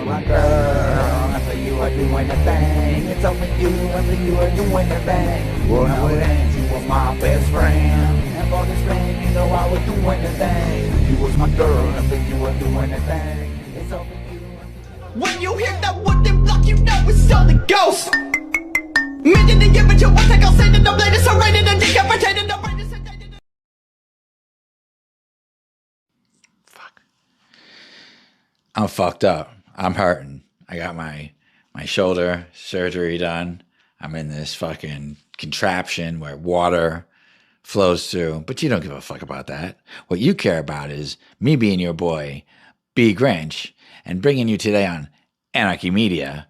my girl, after you are doing the thing. It's over you after you are doing the thing. Well, now it ain't, you was my best friend. And for this thing, you know I was doing the thing. You was my girl after you were doing the thing. It's over you. When you hear that wooden block, you know it's all the ghost. Million to give it to one take, I'll say that the blade is so rated and decapitated. The brain is sedated. Fuck. I'm fucked up. I'm hurting. I got my shoulder surgery done. I'm in this fucking contraption where water flows through, but you don't give a fuck about that. What you care about is me being your boy, bGrynch, and bringing you today on Anarchy Media,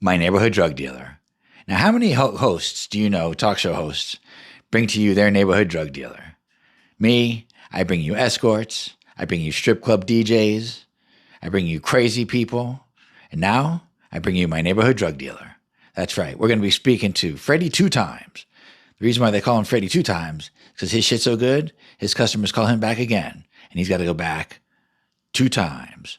my neighborhood drug dealer. Now, how many hosts do you know, talk show hosts, bring to you their neighborhood drug dealer? Me, I bring you escorts. I bring you strip club DJs. I bring you crazy people. And now I bring you my neighborhood drug dealer. That's right. We're going to be speaking to Freddie 2 times. The reason why they call him Freddie 2 times is because his shit's so good, his customers call him back again. And he's got to go back 2 times.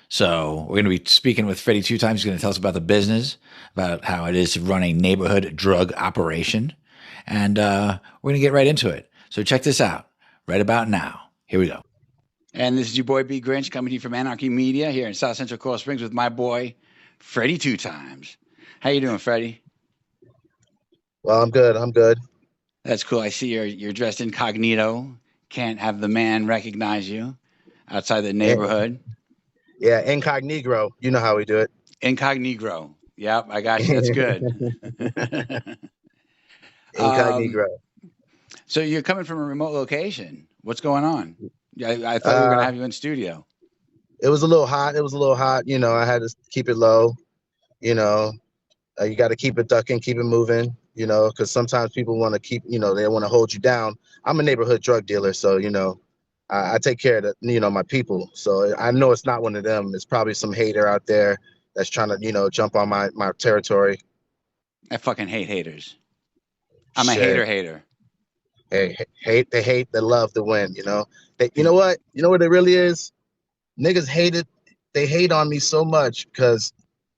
So we're going to be speaking with Freddie 2 times. He's going to tell us about the business, about how it is to run a neighborhood drug operation. And we're going to get right into it. So check this out right about now. Here we go. And this is your boy bGrynch coming to you from Anarchy Media here in South Central Coral Springs with my boy Freddie 2 times. How you doing, Freddie? Well, I'm good. I'm good. That's cool. I see you're dressed incognito. Can't have the man recognize you outside the neighborhood. Yeah, incognito. You know how we do it. Incognito. Yep, I got you. That's good. Incognito. So you're coming from a remote location. What's going on? I thought we were going to have you in studio. It was a little hot. You know, I had to keep it low. You know, you got to keep it ducking, keep it moving, you know, because sometimes people want to keep, you know, they want to hold you down. I'm a neighborhood drug dealer. So, you know, I take care of the, you know, my people. So I know it's not one of them. It's probably some hater out there that's trying to, you know, jump on my territory. I fucking hate haters. I'm Shit. a hater. Hey, they hate, they love to win, you know. You know what? You know what it really is? Niggas hate it. They hate on me so much because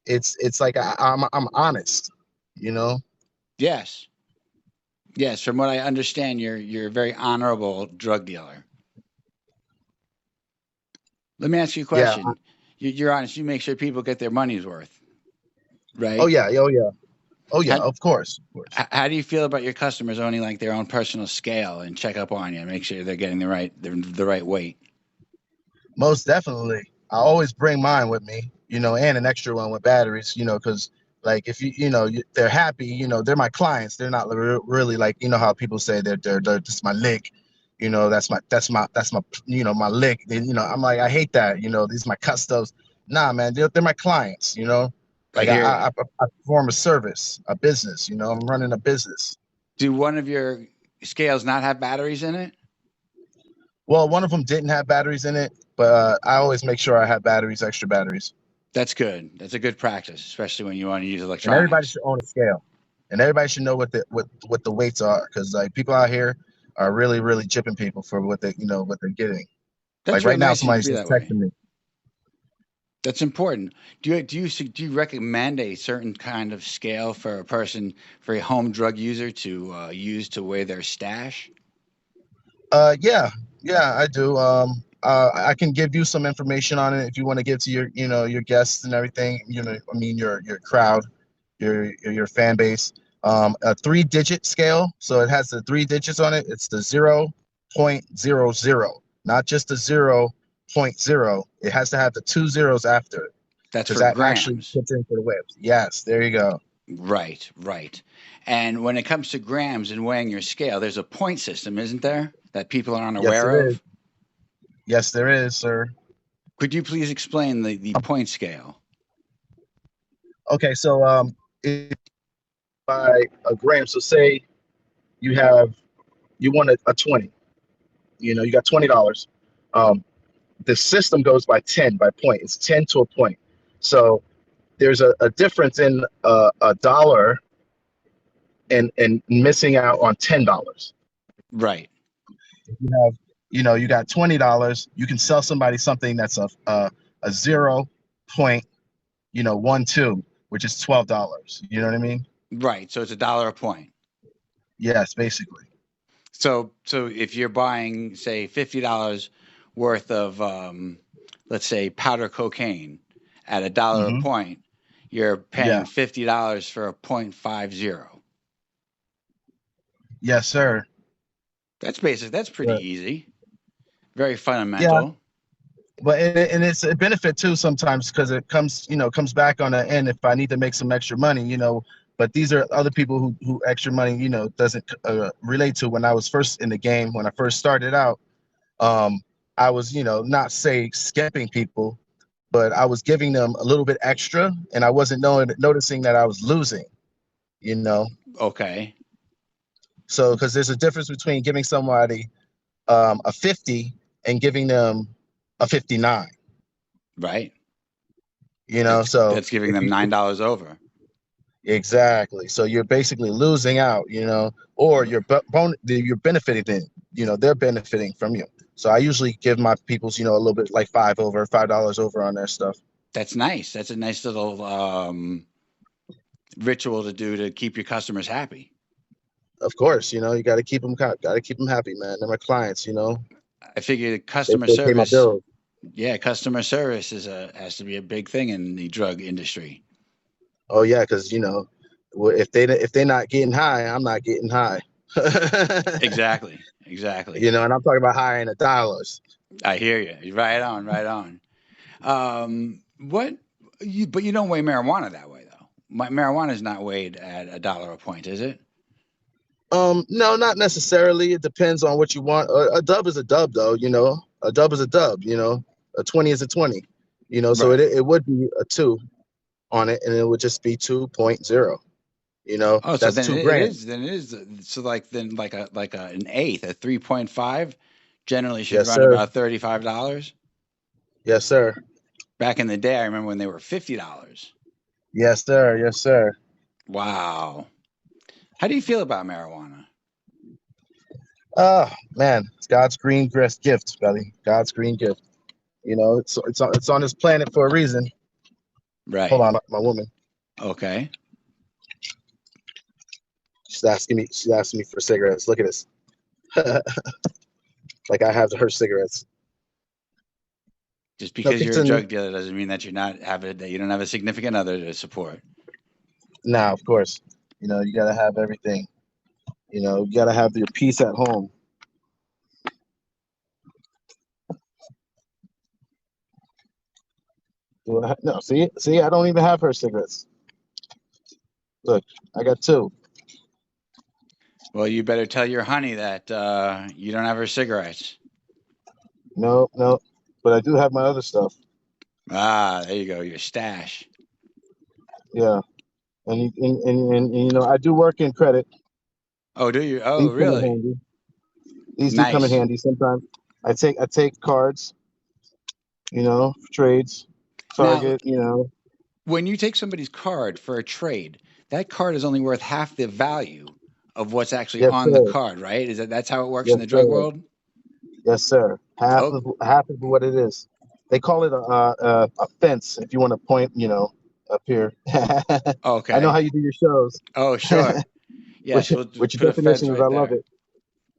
it's like I'm honest, you know. Yes. From what I understand, you're a very honorable drug dealer. Let me ask you a question. Yeah. You're honest. You make sure people get their money's worth, right? Oh yeah. Of course. How do you feel about your customers owning like their own personal scale and check up on you and make sure they're getting the right weight? Most definitely. I always bring mine with me, you know, and an extra one with batteries, you know, because like if you know they're happy, you know, they're my clients. They're not really like, you know how people say they're just my lick, you know, that's my you know, my lick. You know, I'm like, I hate that, you know, these are my customers. Nah, man, they're my clients, you know. Like I perform a service, a business, you know, I'm running a business. Do one of your scales not have batteries in it? Well, one of them didn't have batteries in it, but I always make sure I have batteries, extra batteries. That's good. That's a good practice, especially when you want to use electronics. And everybody should own a scale, and everybody should know what the weights are, because like people out here are really chipping people for what they, you know, what they're getting. That's like right now, nice somebody's just texting me. That's important. Do you recommend a certain kind of scale for a person, for a home drug user to use to weigh their stash? Yeah, I do. I can give you some information on it if you want to give to your, you know, your guests and everything. You know, I mean your crowd, your fan base. A 3-digit scale, so it has the 3 digits on it. It's the 0.00, not just the 0.0. It has to have the 2 zeros after it. That's for that grams. Actually puts into the whips. Yes, there you go. Right. And when it comes to grams and weighing your scale, there's a point system, isn't there, that people are unaware of? Yes, there is, sir. Could you please explain the point scale? Okay, so by a gram. So say you want a 20. You know, you got $20. The system goes by 10 by point. It's 10 to a point. So there's a difference in a dollar and missing out on $10. Right. If you have, you know, you got $20, you can sell somebody something that's a 0.0 1, 2, which is $12. You know what I mean? Right. So it's $1 a point. Yes, basically. So if you're buying, say, $50 worth of, let's say, powder cocaine at $1 a Hmm. point, you're Yeah. paying $50 for a 0.50. Yes, sir. That's basic. That's pretty But, easy. Very yeah, fundamental. but and it's a benefit too sometimes because it comes back on the end if I need to make some extra money. But these are other people who extra money doesn't relate to. When I was first in the game, when I first started out, I was not say skipping people, but I was giving them a little bit extra, and I wasn't noticing that I was losing. You know, Okay. so because there's a difference between giving somebody a 50 and giving them a 59. Right. So That's giving if them you $9 over. exactly, so you're basically losing out, or you're benefiting them. They're benefiting from you. So I usually give my peoples, a little bit like $5 over on their stuff. That's nice. That's a nice little ritual to do to keep your customers happy. Of course, you got to keep them happy, man. They're my clients. I figure They, customer they pay my service, bills. yeah, customer service has to be a big thing in the drug industry. Oh yeah, because if they're not getting high, I'm not getting high. Exactly. Exactly. And I'm talking about high in the dollars. I hear you. Right on. Right on. But you don't weigh marijuana that way though. Marijuana is not weighed at $1 a point, is it? No, not necessarily. It depends on what you want. A dub is a dub, though. A dub is a dub. A 20 is a 20. So Right. it would be a 2 on it, and it would just be 2.0. Oh, so That's then 2 it grams. is. Then it is. So an eighth, a 3.5, generally should Yes, run sir. about $35. Yes, sir. Back in the day, I remember when they were $50. Yes, sir. Yes, sir. Wow. How do you feel about marijuana? Oh man, it's God's green gift, Belly. God's green gift. It's on this planet for a reason. Hold Right. on, my woman. Okay. She's asking me for cigarettes. Look at this. Like I have her cigarettes. Just No, because you're a continue. drug dealer doesn't mean that that you don't have a significant other to support. Now, of course, you gotta have everything. You gotta have your peace at home. No, see, I don't even have her cigarettes. Look, I got 2. Well, you better tell your honey that you don't have her cigarettes. No, no, but I do have my other stuff. Ah, there you go, your stash. Yeah, and I do work in credit. Oh, do you? Oh, These come in really? handy. These do come in Nice. handy. Sometimes I take cards, for trades. Now, Target, when you take somebody's card for a trade, that card is only worth half the value of what's actually Yes, on the sir. card, right? That's how it works in Yes, the drug sir. world? Yes, sir. Half Oh, of what it is. They call it a fence. If you want to point, up here. I know how okay. you do your shows. Oh, sure. Yes, we'll Which put your a fence definition is, I right love there. it.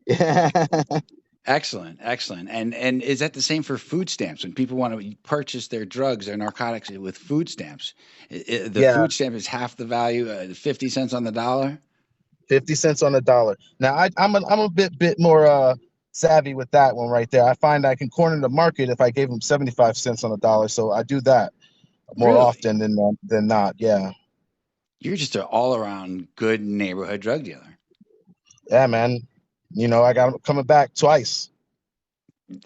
Yeah. Excellent, excellent. And is that the same for food stamps? When people want to purchase their drugs, their narcotics with food stamps, the Yeah. food stamp is half the value, 50 cents on the dollar? 50 cents on the dollar. Now I'm a bit more savvy with that one right there. I find I can corner the market if I gave them 75 cents on the dollar. So I do that more Really? often than not. Yeah. You're just an all-around good neighborhood drug dealer. Yeah, man. I got them coming back twice.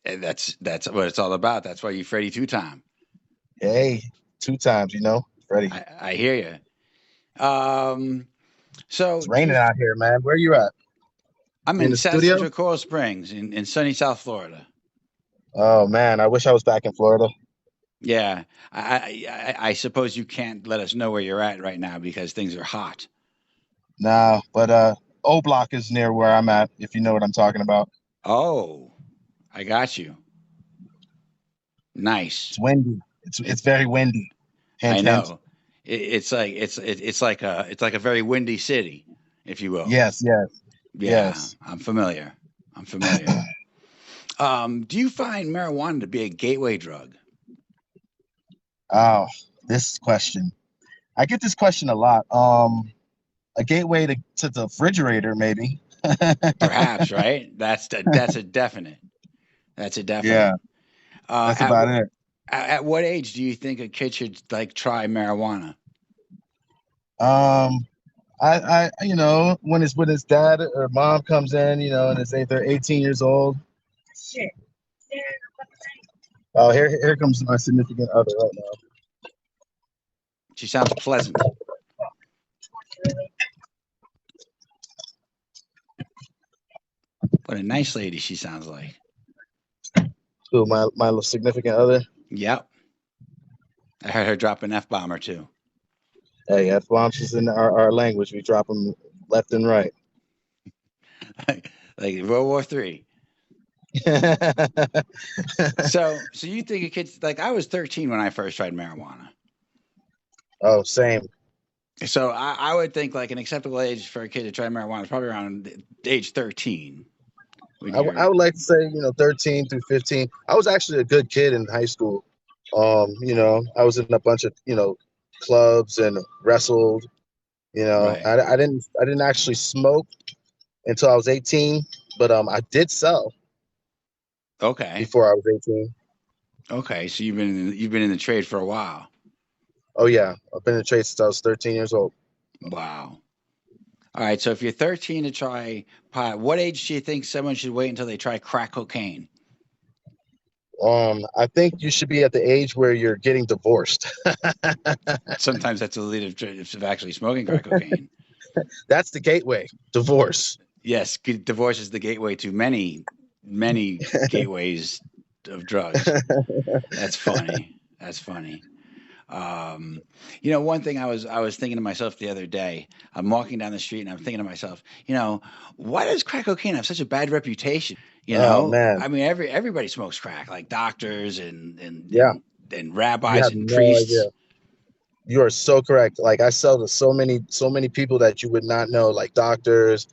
And that's what it's all about. That's why you Freddy two-time. Hey, 2 times, Freddie. I hear you. So It's raining out here, man. Where you at? I'm You in in the South studio? Central Coral Springs in sunny South Florida. Oh man, I wish I was back in Florida. Yeah, I suppose you can't let us know where you're at right now because things are hot. Nah, but O Block is near where I'm at, if you know what I'm talking about. Oh, I got you. Nice. It's windy. It's very windy. I Hint, hint. know. it's like a very windy city, if you will. Yes, yes, Yeah, yes. I'm familiar. I'm familiar. Do you find marijuana to be a gateway drug? Oh, this question. I get this question a lot. A gateway to the refrigerator, maybe. Perhaps, right? That's a definite. That's a Yeah, definite. that's At about it. at what age do you think a kid should like try marijuana? Um, you know, when it's when his dad or mom comes in, you know, and they're 18 years old. Oh, here comes my significant other right now. She sounds pleasant. What a nice lady she sounds like. Who, my significant other? Yep. I heard her drop an F bomb or two. Hey, F bombs is in our language. We drop them left and right. Like World War Three. So you think a kid's like I was 13 when I first tried marijuana. Oh, same. So I would think like an acceptable age for a kid to try marijuana is probably around age 13. When I you're would like to say, you know, 13 through 15. I was actually a good kid in high school. You know, I was in a bunch of, you know, clubs and wrestled. You know, right. I didn't actually smoke until I was 18, but I did sell Okay. before I was 18. Okay. So you've been in the trade for a while. Oh yeah, I've been in the trade since I was 13 years old. Wow. All right. So if you're 13 to try pot, what age do you think someone should wait until they try crack cocaine? I think you should be at the age where you're getting divorced. Sometimes that's a lead of actually smoking crack cocaine. That's the gateway, divorce. Yes, divorce is the gateway to many gateways of drugs. That's funny. That's funny. You know, one thing I was thinking to myself the other day. I'm walking down the street and I'm thinking to myself, you know, why does crack cocaine have such a bad reputation? You Oh know, man, I mean, everybody smokes crack, like doctors yeah, and you rabbis have and no idea. priests. You are so correct. Like I sell to so many people that you would not know, like doctors,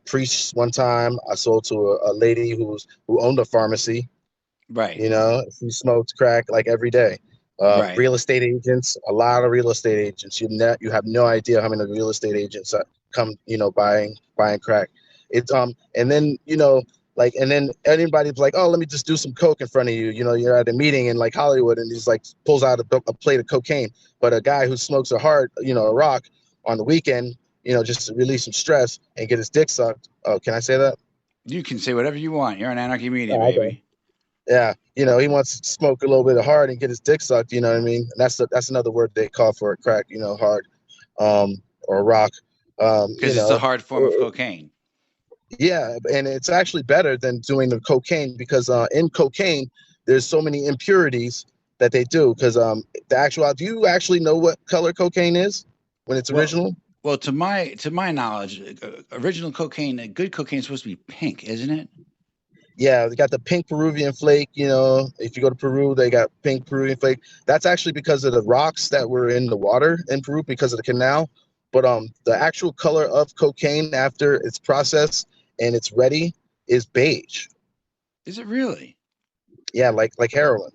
priests. One time, I sold to a lady who owned a pharmacy. Right, You know, she smoked crack like every day. right, Real estate agents, a lot of real estate agents. You have no idea how many real estate agents come, you know, buying crack. It's and then you know like and then anybody's like, oh, let me just do some coke in front of you. You know, you're at a meeting in like Hollywood, and he's like pulls out a plate of cocaine. But a guy who smokes a hard, you know, a rock on the weekend, you know, just to release some stress and get his dick sucked. Oh, can I say that? you can say whatever you want. You're on Anarchy Media, Oh, okay. baby. Yeah, you know, he wants to smoke a little bit of hard and get his dick sucked. You know what I mean? And that's another word they call for it, crack. You know, hard, or rock. You Because it's a know, hard form of cocaine. yeah, and it's actually better than doing the cocaine because in cocaine there's so many impurities that they do. Because the actual, do you actually know what color cocaine is when it's Well, original? well, to my knowledge, original cocaine, good cocaine is supposed to be pink, isn't it? Yeah, they got the pink Peruvian flake. You know, if you go to Peru, they got pink Peruvian flake. That's actually because of the rocks that were in the water in Peru because of the canal. But the actual color of cocaine after it's processed and it's ready is beige. Is it really? Yeah, like heroin.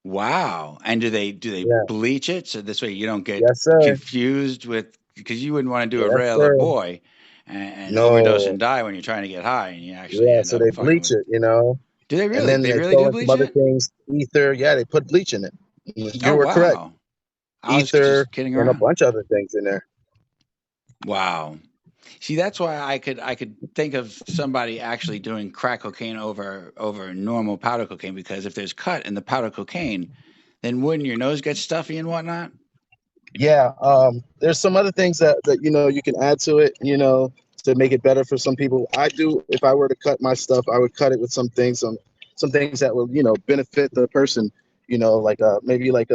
Wow. And do they Yeah. bleach it so this way you don't get Yes, sir. confused with because you wouldn't want to do a Yes, regular sir. boy and overdose and No. die when you're trying to get high and you actually Yeah, end so up they fucking bleach with. it, you know, Do they and really? then They they really throw do in some bleach other it? things. Ether. Yeah, they put bleach in it. Oh You were correct. wow. I was Ether just kidding and a around. bunch of other things in there. Wow. See, that's why I could think of somebody actually doing crack cocaine over normal powder cocaine because if there's cut in the powder cocaine, then wouldn't your nose get stuffy and whatnot? Yeah, there's some other things that you know you can add to it, you know, to make it better for some people. I do. If I were to cut my stuff, I would cut it with some things that will, you know, benefit the person. You know, like maybe like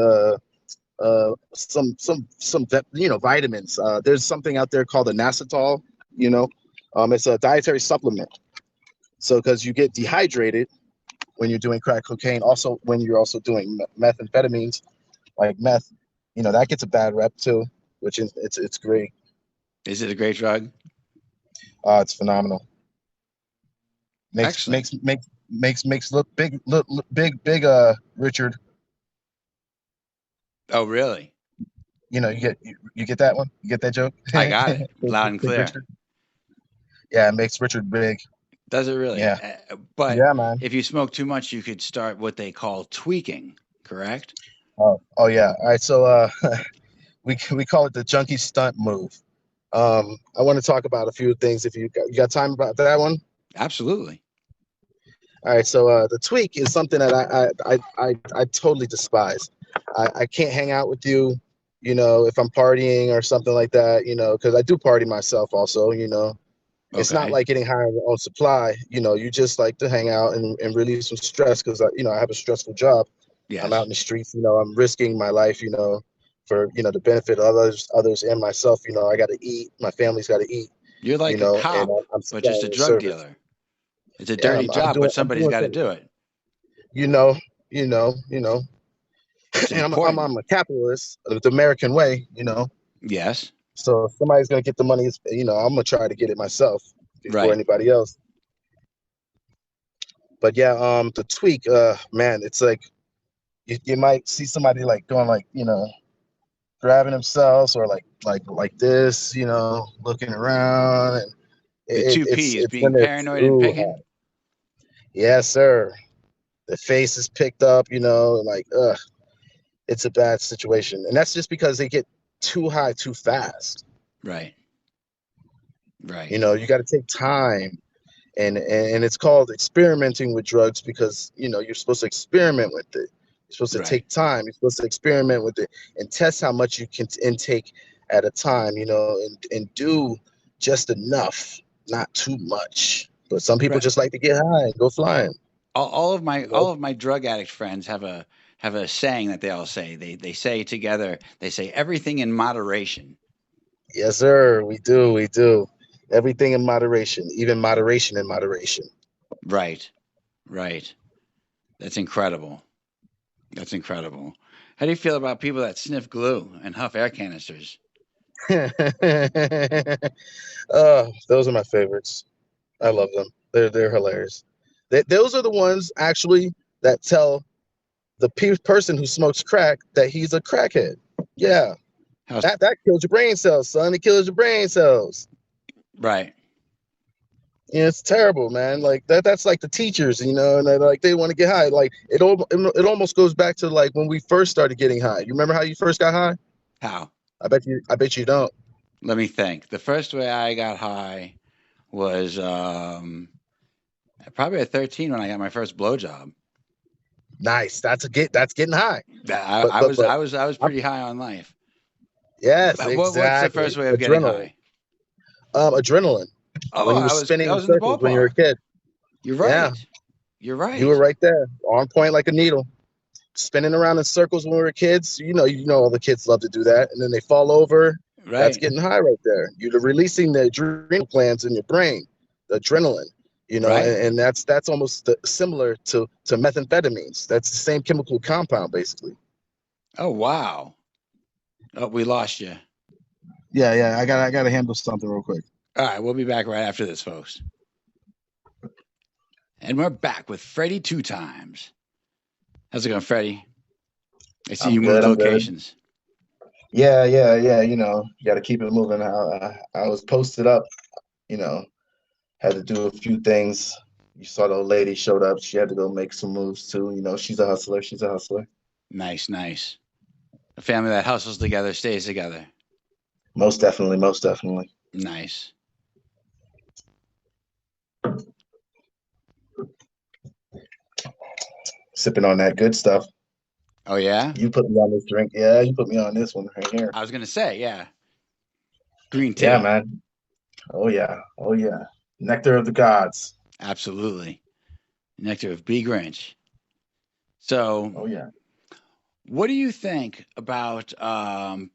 you know, vitamins. There's something out there called a Nasitol. You know, it's a dietary supplement. So because you get dehydrated when you're doing crack cocaine, also when you're also doing methamphetamines like meth. You know, that gets a bad rep too, which is it's great. Is it a great drug? It's phenomenal. Makes Excellent. makes makes makes look big, look big. Richard, Oh, really? you know, you get that one. You get that joke. I got it loud and Big clear. Richard. Yeah, it makes Richard big. Does it really? Yeah, But yeah, man. if you smoke too much, you could start what they call tweaking, correct? Oh yeah. All right. So we call it the junkie stunt move. I want to talk about a few things. If you got time about that one. Absolutely. All right. So the tweak is something that I totally despise. I can't hang out with you, you know, if I'm partying or something like that, you know, because I do party myself also, you know. It's not Okay. like getting high on your own supply, you know. You just like to hang out and release some stress because you know, I have a stressful job. I'm out Yes. in the streets, you know. I'm risking my life, you know, for, you know, the benefit of others and myself. You know, I got to eat. My family's got to eat, You're you like a know, and cop, I'm but just a supplying a drug service. dealer. It's a Yeah, dirty job, but I'm somebody's doing got to things, do it. you know, you know. It's And important. I'm a capitalist of the American way, you know. Yes. So if somebody's gonna get the money, you know, I'm gonna try to get it myself before Right. anybody else. But yeah, the tweak, man, it's like you might see somebody like going like, you know, grabbing themselves or like this, you know, looking around, and The two P's it's when being they're paranoid and too picking. high. Yes, sir. The face is picked up, you know, like it's a bad situation, and that's just because they get too high too fast. Right. You Right. know, you got to take time, and it's called experimenting with drugs because, you know, you're supposed to experiment with it. You're supposed to Right. take time. You're supposed to experiment with it and test how much you can intake at a time, you know, and do just enough, not too much. But some people Right. just like to get high and go flying, All of my you know. drug addict friends have a saying that they all say. They say together. They say everything in moderation. Yes, sir. We do. Everything in moderation, even moderation in moderation. Right. Right. That's incredible. That's incredible. How do you feel about people that sniff glue and huff air canisters? Those are my favorites. I love them. They're hilarious. Those are the ones actually that tell the person who smokes crack that he's a crackhead. Yeah, How? that kills your brain cells, son. It kills your brain cells. Right. Yeah, it's terrible, man. Like that's like the teachers, you know, and like they want to get high. Like it almost goes back to like when we first started getting high. You remember how you first got high? How? I bet you don't. Let me think. The first way I got high was probably at 13 when I got my first blowjob. Nice. That's getting high. I was But I was I'm, pretty high on life. yes, What's the exactly. first way of getting Adrenaline. high? Adrenaline. Oh, When you were I spinning in was in the circles when you were a ballpark. kid. You're Yeah, right. You're you were right. right there, on point like a needle, spinning around in circles when we were kids. You know, all the kids love to do that, and then they fall over. That's Right. getting high right there. You're releasing the adrenal glands in your brain, the adrenaline. You know, Right. and that's almost similar to methamphetamines. That's the same chemical compound, basically. Oh, wow. Oh, we lost you. Yeah. I gotta handle something real quick. All right, we'll be back right after this, folks. And we're back with Freddie two times. How's it going, Freddie? I see you I'm moved good. I'm good. locations. Yeah. You know, you got to keep it moving. I was posted up. You know, had to do a few things. You saw the old lady showed up. She had to go make some moves too. You know, she's a hustler. She's a hustler. Nice, nice. A family that hustles together stays together. Most definitely. Most definitely. Nice. Sipping on that good stuff. Oh, yeah? You put me on this drink. Yeah, you put me on this one right here. I was going to say, yeah. Green Yeah, tea. man. Oh yeah. Oh yeah. Nectar of the gods. Absolutely. Nectar of bGrynch. So, Oh yeah. what do you think about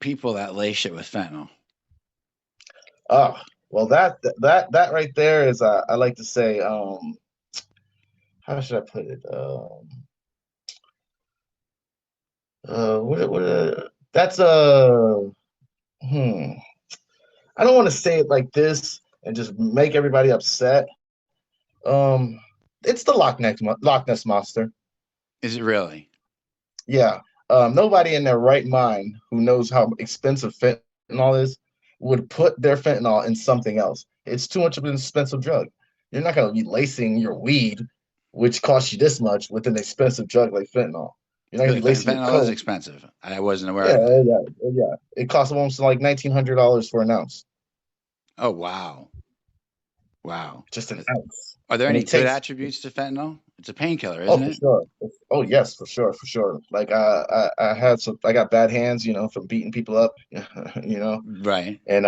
people that lay shit with fentanyl? Oh well, that right there is. I like to say. How should I put it? What? That's a I don't want to say it like this and just make everybody upset. Um, it's the Loch Ness monster. Is it really? Yeah. Nobody in their right mind who knows how expensive fentanyl is would put their fentanyl in something else. It's too much of an expensive drug. You're not going to be lacing your weed, which costs you this much, with an expensive drug like fentanyl. You're not going to Really, be lacing your fentanyl is coke. expensive. I wasn't aware Yeah, of that. yeah, yeah. It costs almost like $1,900 for an ounce, Oh wow, wow. just an ounce, Are there and any it good takes. attributes to fentanyl? It's a painkiller, Oh, isn't for it? sure. Oh, yes, for sure, for sure. Like I had some. I got bad hands, from beating people up, you know, Right, and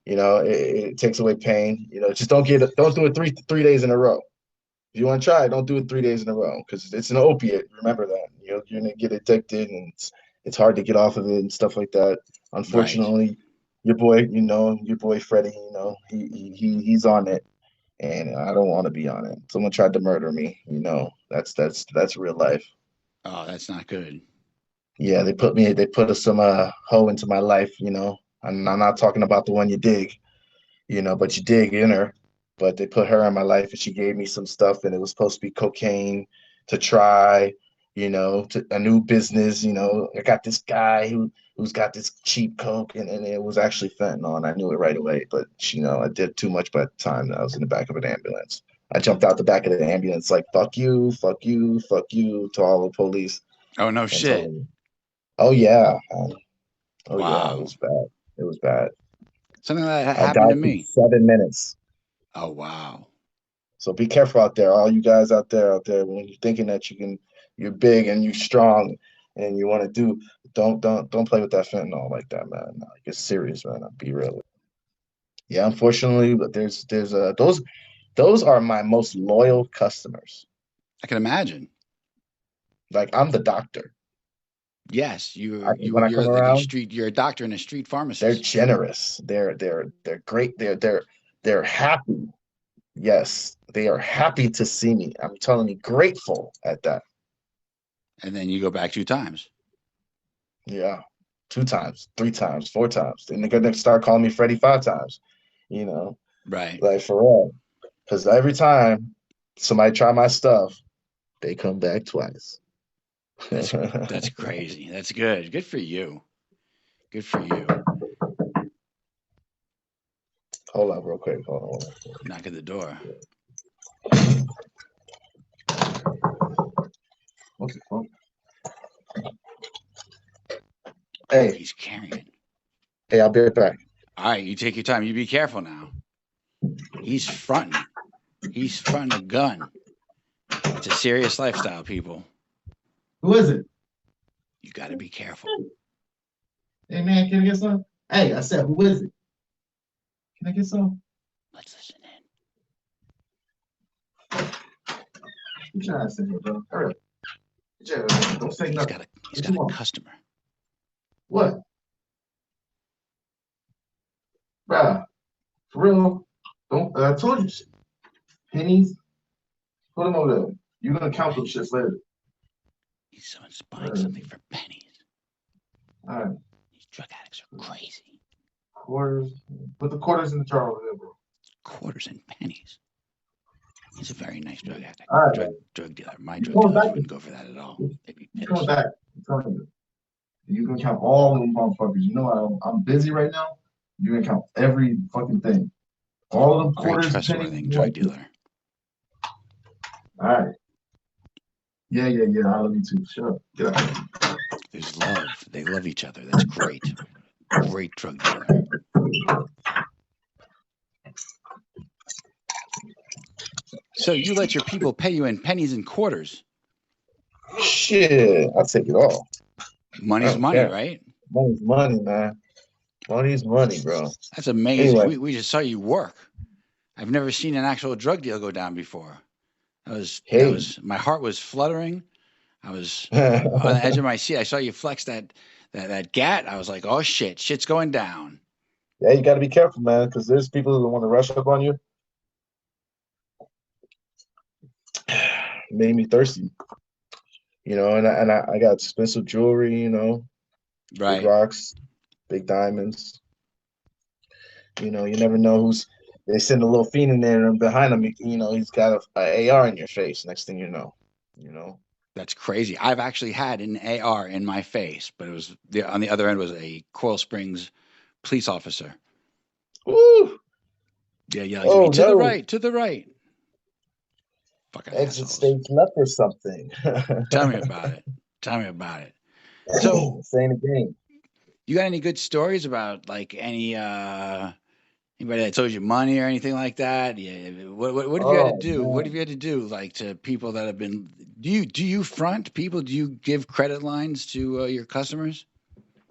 it takes away pain. Just don't do it three days in a row. If you want to try it, don't do it 3 days in a row because it's an opiate. Remember that. You're gonna get addicted, and it's hard to get off of it and stuff like that. right. Unfortunately, your boy Freddie, he's on it, and I don't want to be on it. Someone tried to murder me. That's real life. Oh, that's not good. Yeah, they put some hoe into my life. I'm not talking about the one you dig, but you dig in her. But they put her in my life, and she gave me some stuff, and it was supposed to be cocaine to try, to a new business. I got this guy who's got this cheap coke, and it was actually fentanyl, and I knew it right away. But I did too much by the time that I was in the back of an ambulance. I jumped out the back of the ambulance like "fuck you, fuck you, fuck you" to all the police Oh no and told shit. them, "Oh yeah, oh yeah, it Wow. was bad. It was bad. Something like that I happened to died in me. 7 minutes." Oh wow. So be careful out there, all you guys out there, when you're thinking that you're big and you're strong and you want to don't play with that fentanyl like that, man. No, get serious, man. Be real. Yeah, unfortunately, but there's those are my most loyal customers. I can imagine. Like I'm the doctor. Yes, When I you're come like a around, street. You're a doctor and a street they're pharmacist. generous. They're great. They're happy. Yes, they are happy to see me. I'm telling you, grateful at that. And then you go back 2 times. Yeah, 2 times, 3 times, 4 times. Then they're gonna start calling me Freddie 5 times. You know, Right. like for real. Because every time somebody try my stuff, they come back twice. That's that's crazy. That's good. Good for you. Good for you. Hold on, real quick. Hold on. Knock at the door. What's it called? Oh, Hey, he's carrying. hey, I'll be right back. All right, you take your time. You be careful now. He's fronting. He's fronting a gun. It's a serious lifestyle, people. Who is it? You got to be careful. Hey man, can I get some? Hey, I said, who is it? Can I get some? Let's listen in. You trying to say, bro? Hurry up. Yeah, don't say He's nothing. got a he's What got you a want? customer. What? Bruh, for real? Don't. I told you. Pennies. Put them over there. You're gonna count those shits later. Someone's buying something for pennies. All right. These drug addicts are crazy. Quarters. Put the quarters in the jar over there, bro. Quarters and pennies. He's a very nice drug addict. All right. Drug dealer. My You're drug going dealers back. wouldn't go for that at all. They'd be You're coming pissed. back. I'm telling you. You're gonna count all them motherfuckers. I'm busy right now. You're gonna count every fucking thing. All of them Very quarters, pennies. trustworthy drug dealer. All right. Yeah. I love you too. Shut up. Get out. There's love. They love each other. That's great. Great drug dealer. So you let your people pay you in pennies and quarters. Shit, I'll take it all. Money's money, right? Money's money, man. Money's money, bro. That's amazing. Anyway. We just saw you work. I've never seen an actual drug deal go down before. That Hey. was my heart was fluttering. I was on the edge of my seat. I saw you flex that gat. I was like, oh shit's going down. Yeah, you got to be careful, man, because there's people who want to rush up on you. Made me thirsty, and I got expensive jewelry, big Right. rocks, big diamonds. You know, you never know who's. They send a little fiend in there, and behind him, you know, he's got a AR in your face. Next thing you know, you know. That's crazy. I've actually had an AR in my face, but it was on the other end was a Coral Springs police officer. Woo! Yeah, yelling at me Oh to the no! right, to the right. Fucking Exit assholes. stage left or something. Tell me about it. Tell me about it. So, Saying again. you got any good stories about like anybody that told you money or anything like that? Yeah. What have you had to Oh do? What have man. you had to do like to people that have been? Do you front people? Do you give credit lines to your customers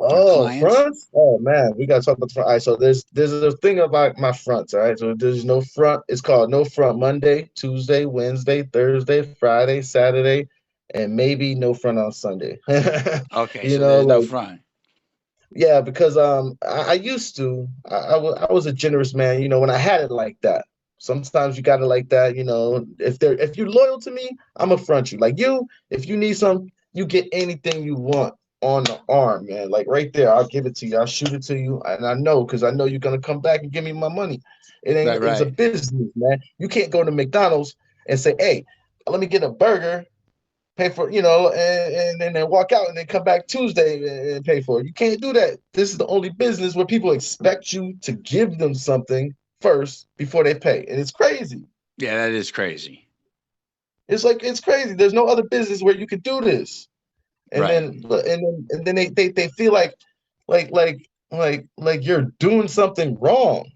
or Oh, clients? fronts? Oh man, we gotta talk about the front. All right, so there's a thing about my fronts. All right, so there's no front. It's called no front Monday, Tuesday, Wednesday, Thursday, Friday, Saturday, and maybe no front on Sunday. Okay, You so know, there's no like front. yeah, because I used to I was a generous man. You know, when I had it like that. Sometimes you got it like that. You know, if you're loyal to me, I'm gonna front you. Like you, if you need some, you get anything you want on the arm, man. Like right there, I'll give it to you. I'll shoot it to you, and I know because I know you're gonna come back and give me my money. It ain't. Right, It's a right, business, man. You can't go to McDonald's and say, "Hey, let me get a burger." Pay for, you know, and then walk out and then come back Tuesday and pay for it. You can't do that. This is the only business where people expect you to give them something first before they pay. And it's crazy. yeah, that is crazy. It's like it's crazy. There's no other business where you could do this. And Right, then they feel like like you're doing something wrong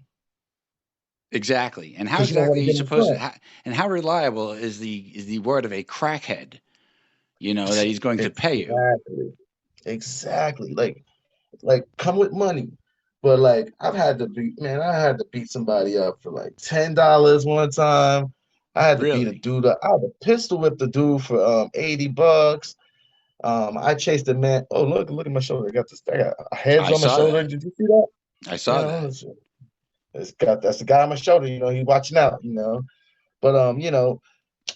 exactly. And how because you don't exactly want are to you give them supposed to? front. And how reliable is the word of a crackhead? You know that he's going to pay you. Exactly. Exactly. Like come with money. But like I had to beat somebody up for like $10 one time. I had to beat a Really? dude up. I had to pistol whip the dude for $80. I chased a man. Oh look at my shoulder. I got heads I on my saw shoulder. that. Did you see that? I You saw know, that. that's the guy on my shoulder, you know, he watching out, you know. But you know,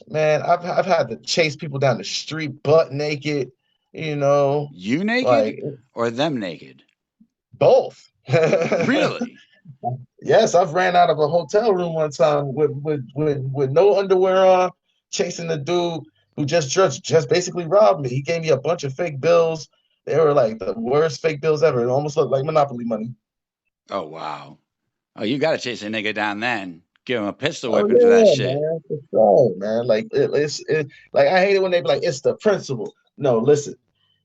man, I've had to chase people down the street butt naked, you know, You naked like or them naked? both. Really? Yes, I've ran out of a hotel room one time with no underwear on, chasing the dude who just basically robbed me. He gave me a bunch of fake bills. They were like the worst fake bills ever. It almost looked like Monopoly money. Oh wow. Oh, you got to chase a nigga down then. Give him a pistol Oh whipping for that yeah, shit. man, for sure, man. Like like I hate it when they be like, it's the principle. No, listen,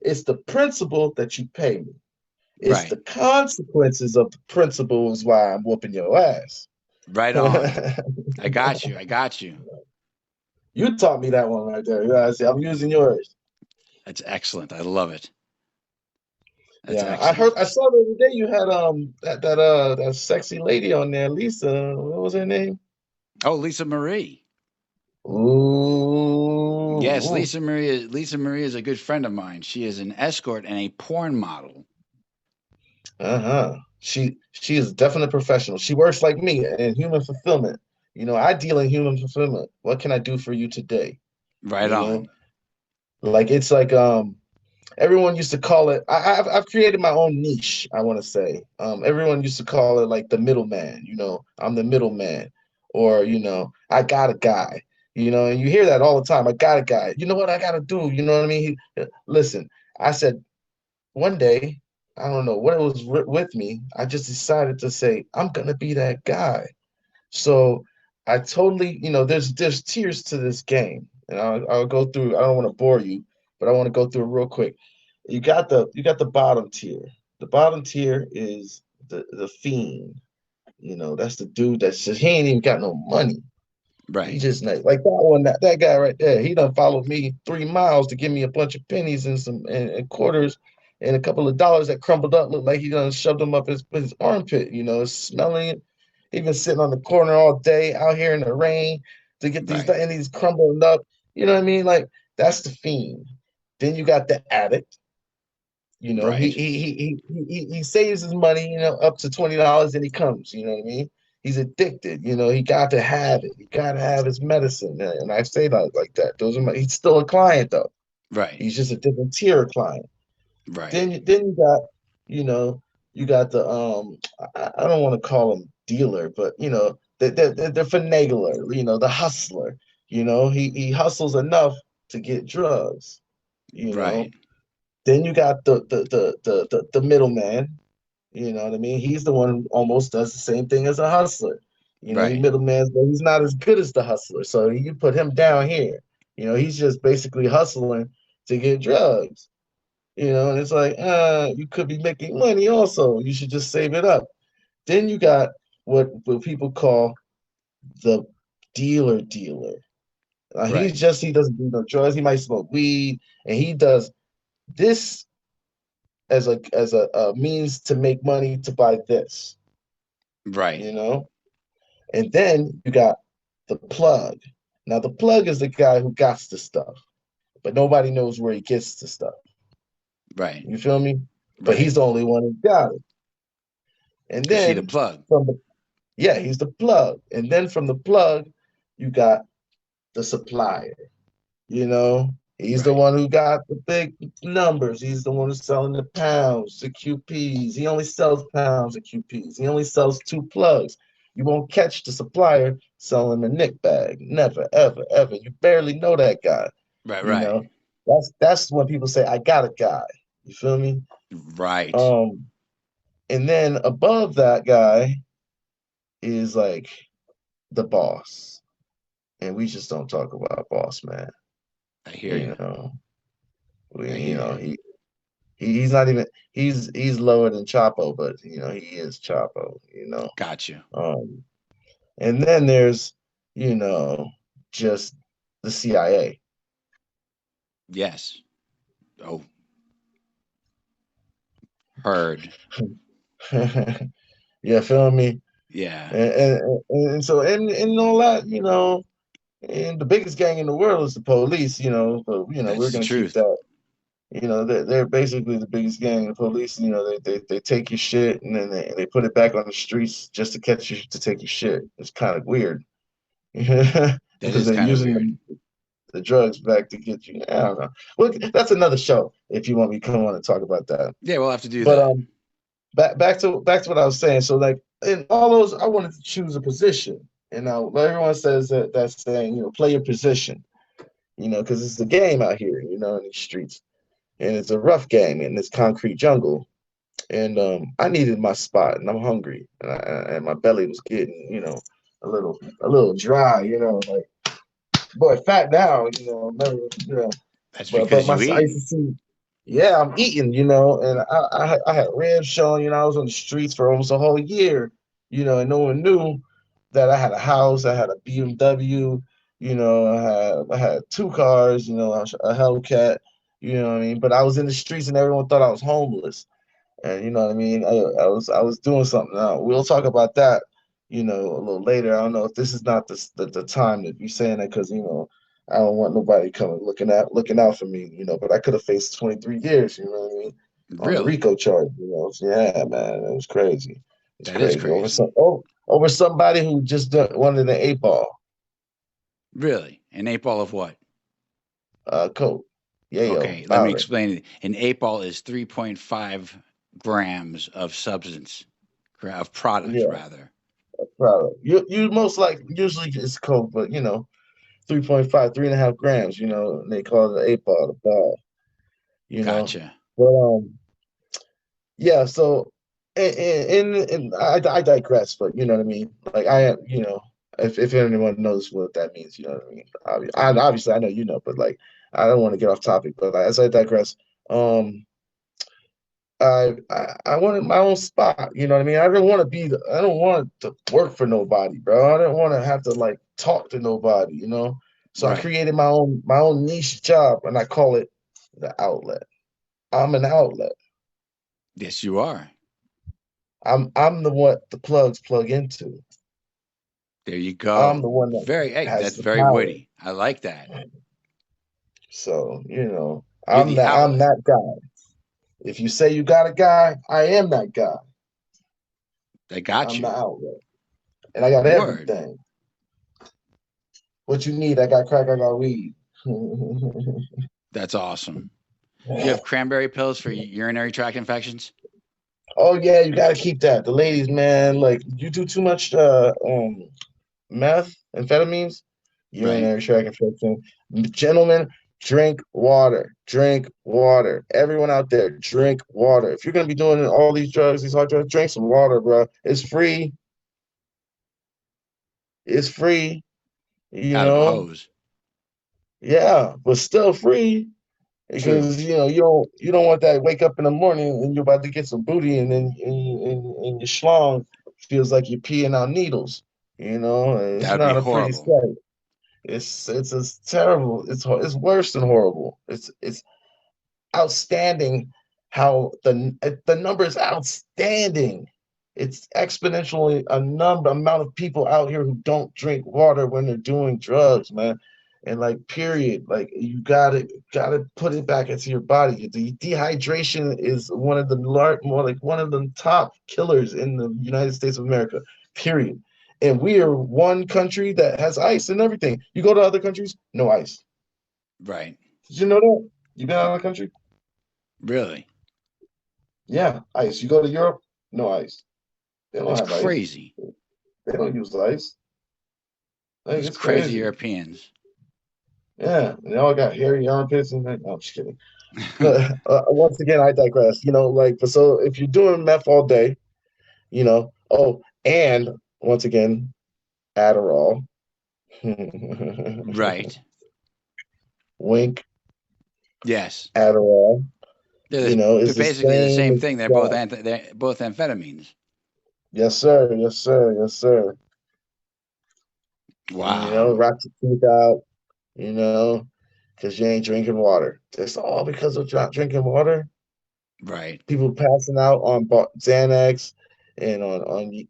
it's the principle that you pay me. It's the Right. consequences of the principle is why I'm whooping your ass. Right on. I got you. I got you. You taught me that one right there. Yeah, I see. I'm using yours. That's excellent. I love it. That's Yeah, excellent. I saw the other day you had that sexy lady on there, Lisa. What was her name? Oh, Lisa Marie. Yes, Ooh. Lisa Marie. Lisa Marie is a good friend of mine. She is an escort and a porn model. Uh-huh. She is definitely a professional. She works like me in human fulfillment. You know, I deal in human fulfillment. What can I do for you today? Right You know, on. like it's like everyone used to call it. I've created my own niche. I want to say. Everyone used to call it like the middleman. You know, I'm the middleman, or you know, I got a guy. You know, and you hear that all the time. I got a guy. You know what I got to do? You know what I mean? Listen, I said one day, I don't know what it was with me. I just decided to say I'm gonna be that guy. So I totally, you know, there's tiers to this game, and I'll go through. I don't want to bore you, but I want to go through it real quick. You got the bottom tier. The bottom tier is the fiend. You know, that's the dude that says he ain't even got no money. He Right. just like that one, that guy right there. He done followed me 3 miles to give me a bunch of pennies and some and quarters and a couple of dollars that crumbled up. Looked like he done shoved them up his armpit. You know, smelling it. He been sitting on the corner all day out here in the rain to get these Right. and these crumbling up. You know what I mean? Like that's the fiend. Then you got the addict. You know, Right. he saves his money, you know, up to $20 and he comes, you know what I mean? He's addicted, you know, he got to have it. He got to have his medicine. And I say that like that. Those are he's still a client though. Right. He's just a different tier of client. Right. Then you got, you know, you got the I don't want to call him dealer, but you know, the finagler, you know, the hustler. You know, he hustles enough to get drugs. You Right. know, then you got the middleman. You know what I mean? He's the one who almost does the same thing as a hustler. You know, he Right. middleman, but he's not as good as the hustler. So you put him down here. You know, he's just basically hustling to get drugs. You know, and it's like, you could be making money also. You should just save it up. Then you got what people call the dealer. Right. He doesn't do no drugs. He might smoke weed, and he does this as a means to make money to buy this. Right. You know, and then you got the plug. Now the plug is the guy who got the stuff, but nobody knows where he gets the stuff. Right. You feel me? But Right. he's the only one who got it. And Is he the then plug? from the Yeah, he's the plug. And then from the plug, you got the supplier. You know, he's the Right. one who got the big numbers. He's the one who's selling the pounds, the QPs. He only sells pounds of QPs. He only sells two plugs. You won't catch the supplier selling a nick bag. Never, ever, ever. You barely know that guy. Right. You Right. know, that's when people say, I got a guy. You feel me? Right. Um, and then above that guy is like the boss. And we just don't talk about boss man. I hear You you. know, I we you hear know you. he's not even he's lower than Chapo, but you know he is Chapo. You know, Got you. um, and then there's you know just the CIA. Yes. Oh, heard. You feel me? Yeah. And so and all that you know. And the biggest gang in the world is the police, you know. But you know we're That's the gonna keep truth. that. You know, they're basically the biggest gang. The police, you know, they take your shit and then they put it back on the streets just to catch you to take your shit. It's kind of weird That because is they're kind of using weird. the drugs back to get you. I don't know. Well, that's another show if you want me to come on and talk about that. Yeah, we'll have to do But that. back to what I was saying. So like in all those, I wanted to choose a position. And now everyone says that that's saying you know play your position. You know, because it's a game out here. You know, in these streets, and it's a rough game in this concrete jungle. And I needed my spot, and I'm hungry, and my belly was getting, you know, a little dry, you know, like boy, fat now, you know, never, you know, That's but because my you I used eat. to see, yeah, I'm eating, you know, and I had ribs showing, you know, I was on the streets for almost a whole year, you know, and no one knew that I had a house, I had a BMW, you know, I had two cars, you know, a Hellcat, you know what I mean, but I was in the streets and everyone thought I was homeless. And you know what I mean? I was doing something. Now we'll talk about that, you know, a little later. I don't know if this is not the time to be saying that because you know I don't want nobody coming looking out for me, you know. But I could have faced 23 years, you know what I mean, on the Really? RICO charge, you know. So, yeah, man, it was crazy. It's That is crazy crazy. over somebody who just wanted an 8 ball, Really? An eight ball of what? coat, yayo Okay, let me powder. explain it. An eight ball is 3.5 grams of substance, of product, Yeah, rather. probably. You most like usually it's coke, but you know 3.5, 3.5 grams, you know, and they call it an 8 ball, the ball, you know. Gotcha. But yeah, so and I digress, but you know what I mean? Like I am, you know, if anyone knows what that means, you know what I mean? Obviously I know you know, but like I don't want to get off topic, but like, as I digress, um I wanted my own spot, you know what I mean? I don't want to work for nobody, bro. I didn't want to have to like talk to nobody, you know. So I Right. created my own niche job and I call it the outlet. I'm an outlet. Yes, you are. I'm the what the plugs plug into. There you I'm go. the one that Very, hey, has that's the very power. witty. I like that. So, you know, You're I'm the that I'm outlet. that guy. If you say you got a guy, I am that guy. They got I'm the you. outlet. And I got Word. everything. What you need, I got crack, I got weed. That's awesome. Do you have cranberry pills for urinary tract infections? Oh yeah, you gotta keep that. The ladies, man, like you do too much meth, amphetamines, Right. urinary tract infection. Gentlemen, drink water. Drink water. Everyone out there, drink water. If you're gonna be doing all these drugs, these hard drugs, drink some water, bro. It's free. It's free. You Out of a know, hose. yeah, but still free. True. Because you don't want that wake up in the morning and you're about to get some booty and then and your schlong feels like you're peeing out needles. That It's would be not a pretty horrible. sight. It's terrible. It's worse than horrible. It's outstanding how the number is outstanding. It's exponentially a number amount of people out here who don't drink water when they're doing drugs, man. And like, period, like you gotta put it back into your body. The dehydration is one of the top killers in the United States of America. Period. And we are one country that has ice and everything. You go to other countries, no ice. Right. Did you know that? You been out of the country? Really? Yeah, ice. You go to Europe, no ice. They don't That's have ice. crazy. They don't use ice. Like Those it's crazy crazy. Europeans. Yeah, and they all got hairy armpits and no, I'm just kidding. But once again, I digress. But so if you're doing meth all day, oh, and once again, Adderall. Right. Wink, Yes. Adderall. They're Is the basically the same same as thing. crack. They're both amphetamines. Yes, sir. Yes, sir. Yes, sir. Wow. Rock your teeth out. You know, because you ain't drinking water. It's all because of not drinking water. Right. People passing out on Xanax and on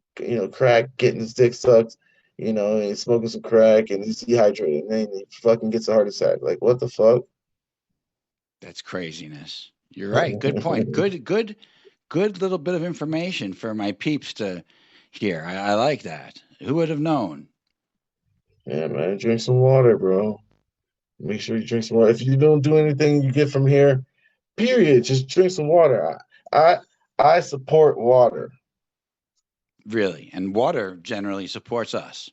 crack, getting his dick sucked, and smoking some crack and he's dehydrated and then he fucking gets a heart attack. Like what the fuck? That's craziness. You're right. Good point. Good little bit of information for my peeps to hear. I like that. Who would have known? Yeah, man, drink some water, bro. Make sure you drink some water. If you don't do anything you get from here, period, just drink some water. I I support water. Really. And water generally supports us.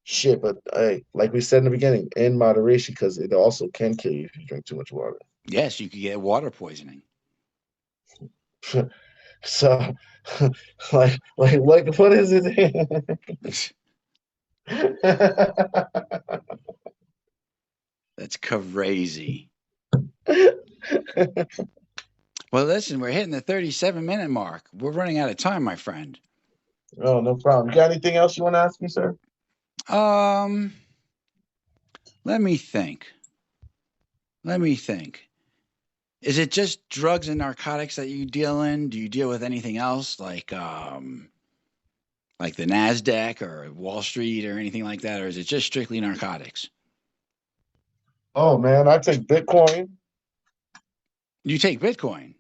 Shit, but hey, like we said in the beginning, in moderation, because it also can kill you if you drink too much water. Yes, you could get water poisoning. So, what is it? That's crazy. Well, listen, we're hitting the 37-minute mark. We're running out of time, my friend. Oh, no problem. You got anything else you want to ask me, sir? Um, let me think. Let me think. Is it just drugs and narcotics that you deal in? Do you deal with anything else like the Nasdaq or Wall Street or anything like that, or is it just strictly narcotics? Oh man, I take Bitcoin. You take Bitcoin.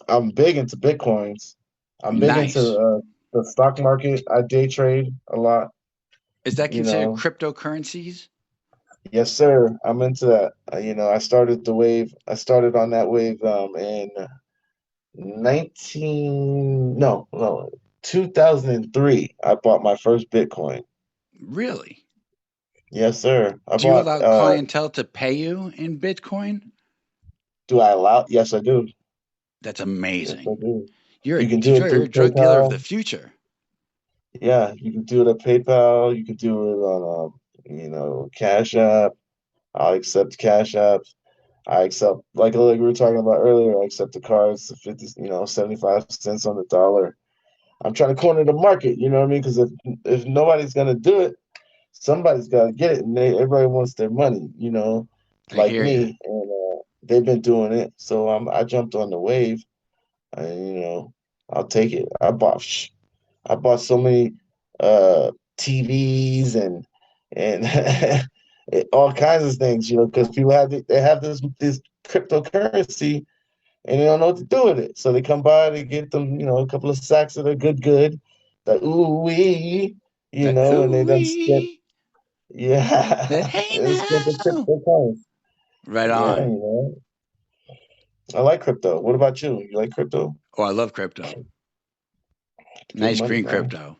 I'm big into Bitcoins. I'm big into Nice. the stock market. I day trade a lot. Is that You considered know, cryptocurrencies? yes, sir. I'm into that. I started the wave. I started on that wave in 19 no 2003. I bought my first Bitcoin. Really? Yes, sir. I Do you bought allow clientele to pay you in Bitcoin? do I allow? Yes, I do. That's Yes, I amazing. do. You're a, You can do it you're through a drug dealer of the PayPal. future. Yeah, you can do it at PayPal. You can do it on Cash App. I'll accept Cash App. I accept like we were talking about earlier, I accept the cards, 50, 75 cents on the dollar. I'm trying to corner the market, you know what I mean? Because if nobody's gonna do it, somebody's gotta get it, and everybody wants their money, I like hear you. me, and they've been doing it, so I jumped on the wave, and I'll take it. I bought so many TVs and all kinds of things, because people they have this cryptocurrency and they don't know what to do with it. So they come by, they get them, a couple of sacks of the good, the ooh wee, The and they done spent, ooey, the yeah, hey they spent the now. cryptocurrency. Right Yeah, on. you know. I like crypto. What about you? You like crypto? Oh, I love crypto. Good Nice money, green bro. crypto.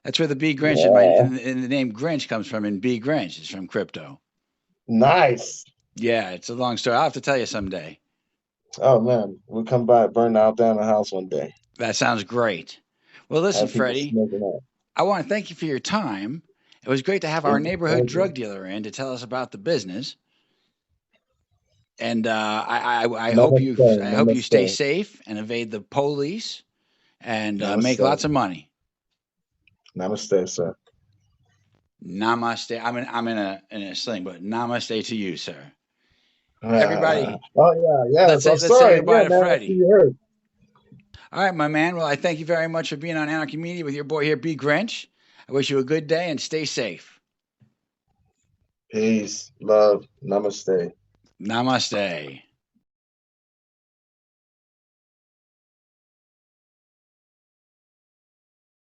That's where the bGrynch in my Yeah. in the name Grinch comes from. In bGrynch, it's from crypto. Nice. Yeah, it's a long story. I'll have to tell you someday. Oh man, we'll come by, burn out down the house one day. That sounds great. Well, listen, Have people Freddie, smoking up. I want to thank you for your time. It was great to have our It's a neighborhood pleasure. drug dealer in to tell us about the business. And I hope you Namaste. stay Namaste. safe and evade the police and make Namaste. lots of money. Namaste, sir. Namaste. I'm in a sling, but namaste to you, sir. Everybody, Oh yeah, yes. I'm let's say sorry. goodbye Yeah, to man. I see Freddie. you hurt. All right, my man. Well, I thank you very much for being on Anarchy Media with your boy here, bGrynch. I wish you a good day and stay safe. Peace, love, namaste. Namaste.